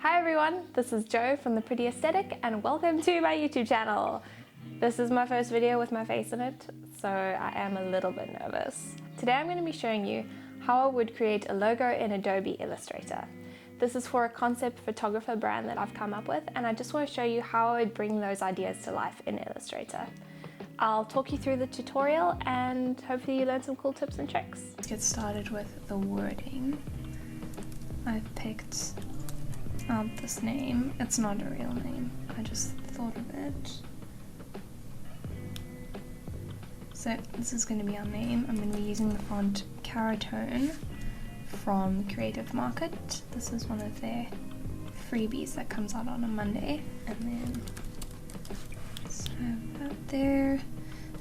Hi everyone, this is Jo from The Pretty Aesthetic and welcome to my YouTube channel. This is my first video with my face in it, so I am a little bit nervous. Today I'm going to be showing you how I would create a logo in Adobe Illustrator. This is for a concept photographer brand that I've come up with, and I just want to show you how I would bring those ideas to life in Illustrator. I'll talk you through the tutorial and hopefully you learn some cool tips and tricks. Let's get started with the wording. I've picked out this name. It's not a real name, I just thought of it. So this is going to be our name. I'm going to be using the font Caratone from Creative Market. This is one of their freebies that comes out on a Monday. And then just have that there.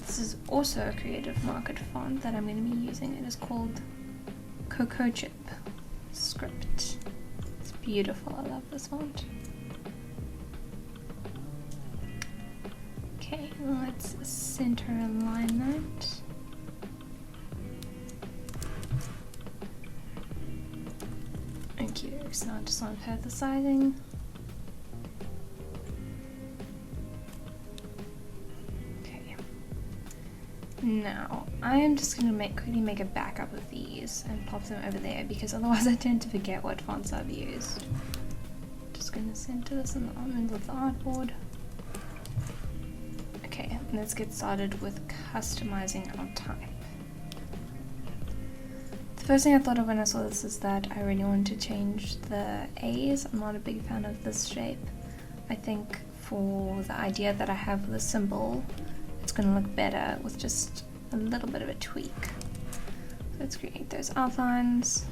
This is also a Creative Market font that I'm going to be using. It is called Cocoa Chip Script. It's beautiful, I love this font. Okay, let's center align that. Okay, so now I just want to pair the sizing. Okay. Now, I am just going to quickly make a backup of these and pop them over there because otherwise I tend to forget what fonts I've used. Just going to center this in the middle of the artboard. Okay, let's get started with customizing our type. The first thing I thought of when I saw this is that I really want to change the A's. I'm not a big fan of this shape. I think for the idea that I have for the symbol, it's going to look better with just a little bit of a tweak. So let's create those outlines.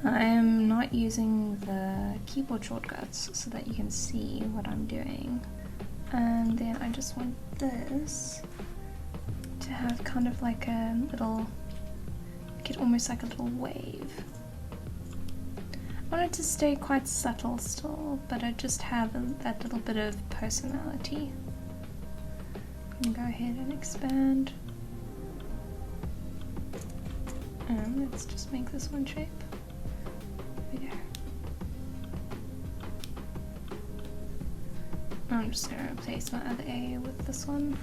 I am not using the keyboard shortcuts so that you can see what I'm doing. And then I just want this to have kind of like a little, get almost like a little wave. I want it to stay quite subtle still, but I just have that little bit of personality. I'm gonna go ahead and expand. And let's just make this one shape. There we go. I'm just going to replace my other A with this one.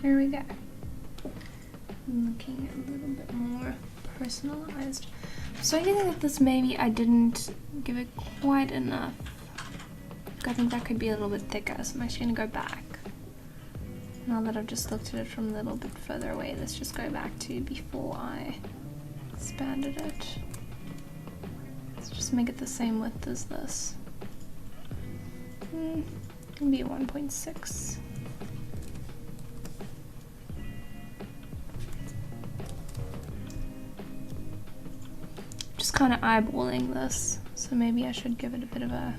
There we go. Looking a little bit more personalized. So I think that this maybe I didn't give it quite enough. I think that could be a little bit thicker, so I'm actually going to go back. Now that I've just looked at it from a little bit further away, let's just go back to before I expanded it. Let's just make it the same width as this. Maybe 1.6. Just kind of eyeballing this, so maybe I should give it a bit of a,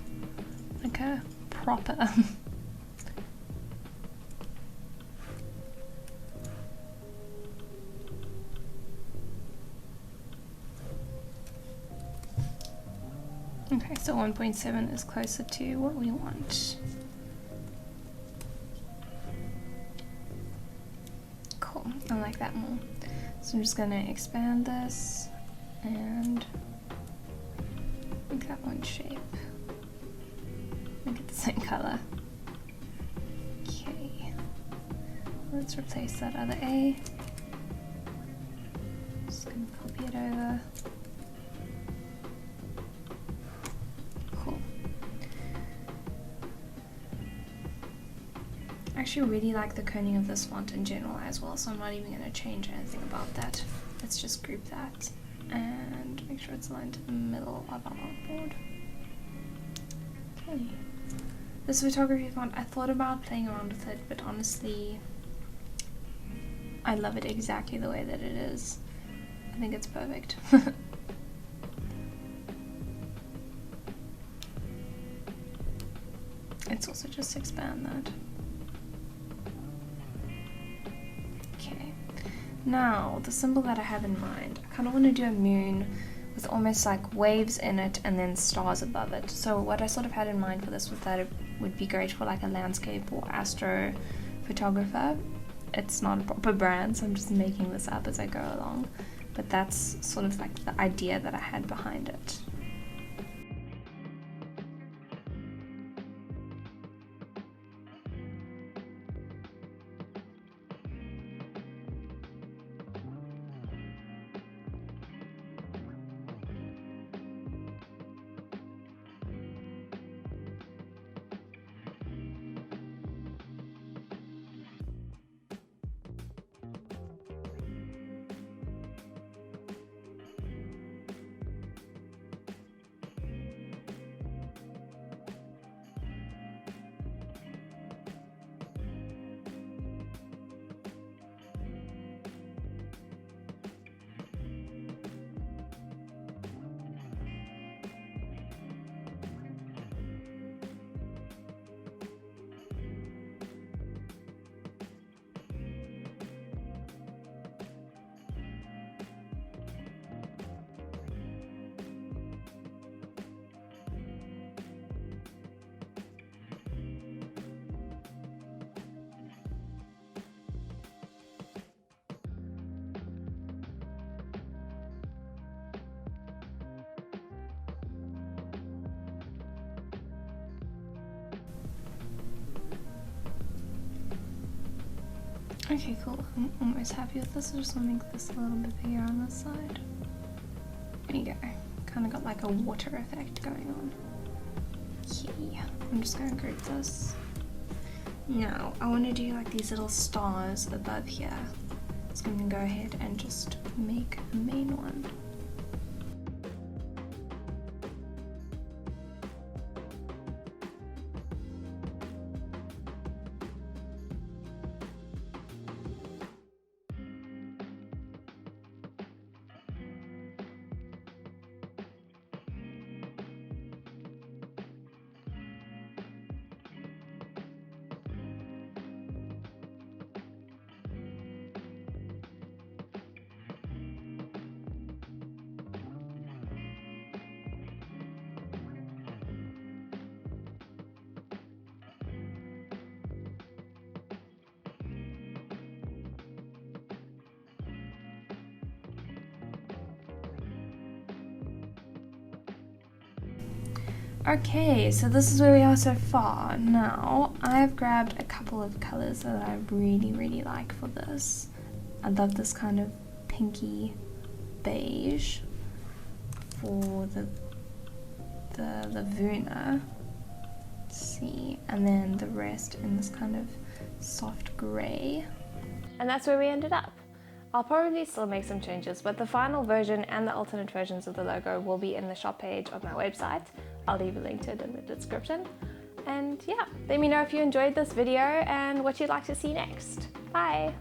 like a proper Okay, so 1.7 is closer to what we want. Cool, I like that more. So I'm just going to expand this and make that one shape. Make it the same color. Okay, let's replace that other A. Just going to copy it over. I actually really like the kerning of this font in general as well, so I'm not even going to change anything about that. Let's just group that and make sure it's aligned to the middle of our artboard. Okay. This photography font, I thought about playing around with it, but honestly, I love it exactly the way that it is. I think it's perfect. Let's also just expand that. Now, the symbol that I have in mind, I kind of want to do a moon with almost like waves in it and then stars above it. So what I sort of had in mind for this was that would be great for like a landscape or astro photographer. It's not a proper brand, so I'm just making this up as I go along, but that's sort of like the idea that I had behind it. Okay, cool. I'm almost happy with this. I just want to make this a little bit bigger on this side. There you go. Kind of got like a water effect going on. Yeah, I'm just going to group this. Now, I want to do like these little stars above here. So I'm going to go ahead and just make a main one. Okay, so this is where we are so far. Now, I've grabbed a couple of colors that I really like for this. I love this kind of pinky beige for the Vuna. Let's see, and then the rest in this kind of soft grey. And that's where we ended up. I'll probably still make some changes, but the final version and the alternate versions of the logo will be in the shop page of my website. I'll leave a link to it in the description. And yeah, let me know if you enjoyed this video and what you'd like to see next. Bye!